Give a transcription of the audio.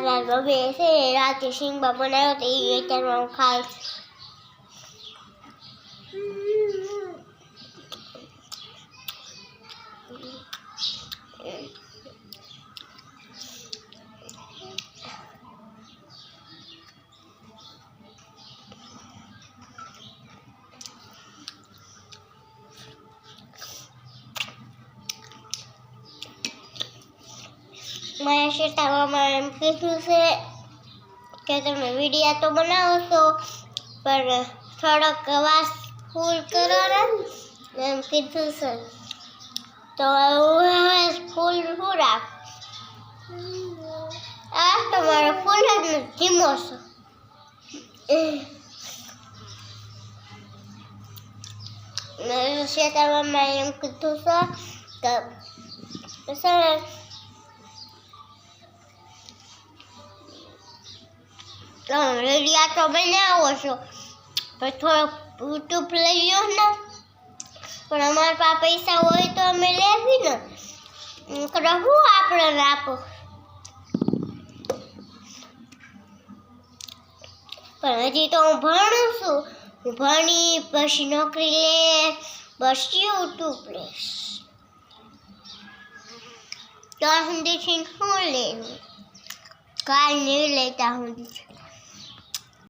મારા બે છે રાતે શીંગબા બનાવ્યો તો એ અત્યારમાં હું ખાઈશ. મારા શેતામાં એમ કીધું છે કે તમે વિડીયા તો બનાવો છો પણ થોડોક અવાજ ફૂલ કરો ને એમ કીધું છે. તો હું હવે ફૂલ શું રાખ આ તમારો ફૂલ જ ધીમો છે. શેતામાં એમ કીધું છે કે વિડીયા તો બનાવો છો પણ થોડોક યુટ્યુબ લઈ લો ને. પણ અમારા પાસે પૈસા હોય તો અમે લેવી ને શું આપણે આપો. પણ હજી તો હું ભણું છું. હું ભણી પછી નોકરી લે બસ યુટ્યુબ લઈશ. ત્યાં સુધીથી શું લેવું કાંઈ નહીં લેતા સુધી.